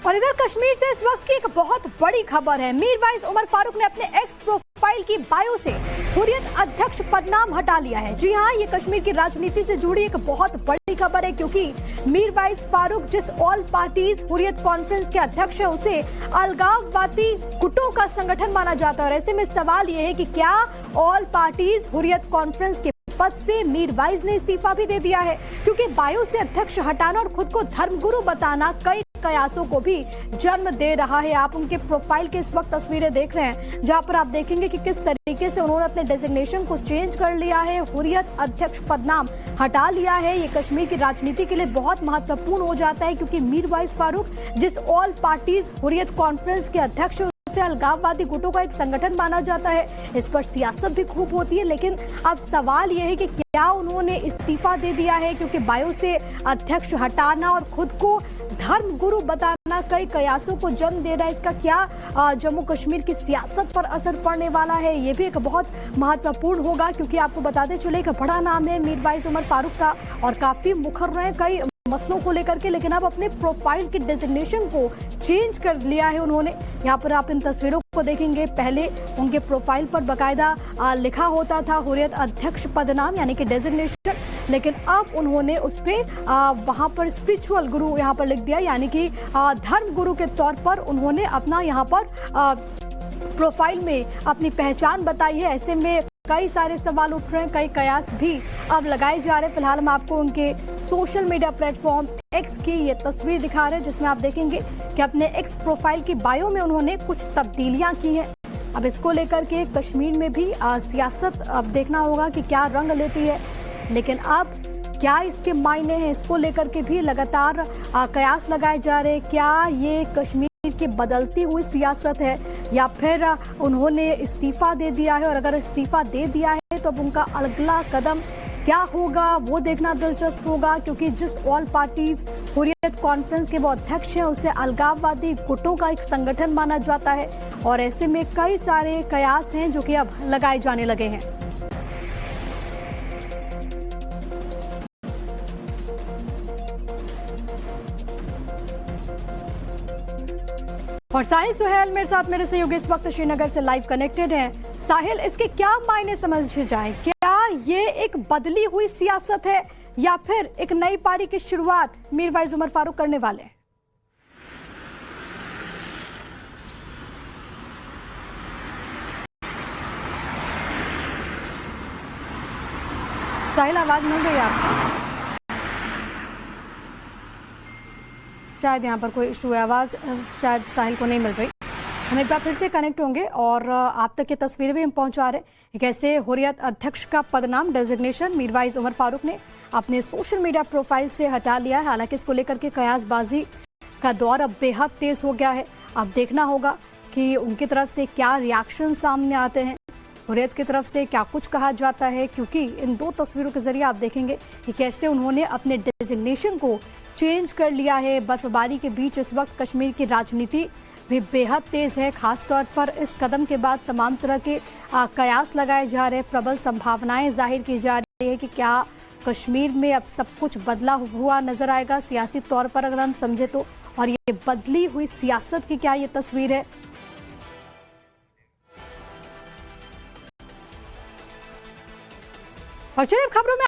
और इधर कश्मीर से इस वक्त की एक बहुत बड़ी खबर है। मीरवाइज उमर फारूक ने अपने एक्स प्रोफाइल की बायो से हुर्रियत अध्यक्ष पदनाम हटा लिया है। जी हां, ये कश्मीर की राजनीति से जुड़ी एक बहुत बड़ी खबर है, क्योंकि मीरवाइज फारूक जिस ऑल पार्टीज हुर्रियत कॉन्फ्रेंस के अध्यक्ष है, उसे अलगाववादी गुटों का संगठन माना जाता है। और ऐसे में सवाल ये है कि क्या ऑल पार्टीज हुर्रियत कॉन्फ्रेंस के पद से मीरवाइज ने इस्तीफा भी दे दिया है, क्योंकि बायो से अध्यक्ष हटाना और खुद को धर्मगुरु बताना कई कयासों को भी जन्म दे रहा है। आप उनके प्रोफाइल की इस वक्त तस्वीरें देख रहे हैं, जहां पर आप देखेंगे कि किस तरीके से उन्होंने अपने डेजिग्नेशन को चेंज कर लिया है, हुर्रियत अध्यक्ष पदनाम हटा लिया है। ये कश्मीर की राजनीति के लिए बहुत महत्वपूर्ण हो जाता है, क्योंकि मीरवाइज फारूक जिस ऑल पार्टीज हुर्रियत कॉन्फ्रेंस के अध्यक्ष से अलगाववादी गुटों का एक संगठन माना जाता है। इस पर सियासत भी खूब होती है, लेकिन अब सवाल यह है कि क्या उन्होंने इस्तीफा दे दिया है, क्योंकि बायो से अध्यक्ष हटाना और खुद को धर्म गुरु बताना कई कयासों को जन्म दे रहा है। इसका क्या जम्मू कश्मीर की सियासत पर असर पड़ने वाला है, ये भी एक बहुत महत्वपूर्ण होगा, क्योंकि आपको बताते चले एक बड़ा नाम है मीरवाइज उमर फारूक का और काफी मुखर रहे कई मसलों को लेकर के, लेकिन अब अपने प्रोफाइल की डेजिग्नेशन को चेंज कर लिया है उन्होंने। यहाँ पर आप इन तस्वीरों को देखेंगे, पहले उनके प्रोफाइल पर बकायदा लिखा होता था हुर्रियत अध्यक्ष पदनाम यानी कि डेजिग्नेशन, लेकिन अब उन्होंने उस पर वहां पर स्पिरिचुअल गुरु यहाँ पर लिख दिया, यानी कि धर्म गुरु के तौर पर उन्होंने अपना यहाँ पर प्रोफाइल में अपनी पहचान बताई है। ऐसे में कई सारे सवाल उठ रहे हैं, कई कयास भी अब लगाए जा रहे हैं। फिलहाल हम आपको उनके सोशल मीडिया प्लेटफॉर्म एक्स की ये तस्वीर दिखा रहे हैं, जिसमें आप देखेंगे कि अपने एक्स प्रोफाइल की बायो में उन्होंने कुछ तब्दीलियां की हैं। अब इसको लेकर के कश्मीर में भी सियासत अब देखना होगा कि क्या रंग लेती है, लेकिन अब क्या इसके मायने हैं, इसको लेकर के भी लगातार कयास लगाए जा रहे हैं। क्या ये कश्मीर की बदलती हुई सियासत है, या फिर उन्होंने इस्तीफा दे दिया है, और अगर इस्तीफा दे दिया है तो अब उनका अगला कदम क्या होगा वो देखना दिलचस्प होगा, क्योंकि जिस ऑल पार्टीज हुर्रियत कॉन्फ्रेंस के वो अध्यक्ष हैं, उसे अलगाववादी गुटों का एक संगठन माना जाता है। और ऐसे में कई सारे कयास हैं जो कि अब लगाए जाने लगे हैं। और साहिल सुहेल मेरे साथ, मेरे सहयोगी इस वक्त श्रीनगर से लाइव कनेक्टेड हैं। साहिल, इसके क्या मायने समझे जाए? क्या ये एक बदली हुई सियासत है, या फिर एक नई पारी की शुरुआत मीरवाइज उमर फारूक करने वाले हैं? साहिल, आवाज मिल रही है आपको? शायद यहाँ पर कोई इशू है, आवाज़ शायद साहिल को नहीं मिल रही। हम एक बार फिर से कनेक्ट होंगे और आप तक ये तस्वीरें भी हम पहुंचा रहे हैं। कैसे हुर्रियत अध्यक्ष का पदनाम डेजिग्नेशन मीरवाइज उमर फारूक ने अपने सोशल मीडिया प्रोफाइल से हटा लिया है। हालांकि इसको लेकर के कयासबाजी का दौर अब बेहद तेज हो गया है। अब देखना होगा कि उनकी तरफ से क्या रिएक्शन सामने आते हैं, हुर्रियत की तरफ से क्या कुछ कहा जाता है, क्योंकि इन दो तस्वीरों के जरिए आप देखेंगे कि कैसे उन्होंने अपने डेजिग्नेशन को चेंज कर लिया है। बर्फबारी के बीच इस वक्त कश्मीर की राजनीति भी बेहद तेज है। खासतौर पर इस कदम के बाद तमाम तरह के कयास लगाए जा रहे हैं, प्रबल संभावनाएं जाहिर की जा रही है कि क्या कश्मीर में अब सब कुछ बदला हुआ नजर आएगा सियासी तौर पर अगर हम समझे तो। और ये बदली हुई सियासत की क्या ये तस्वीर है? और चलिए खबरों में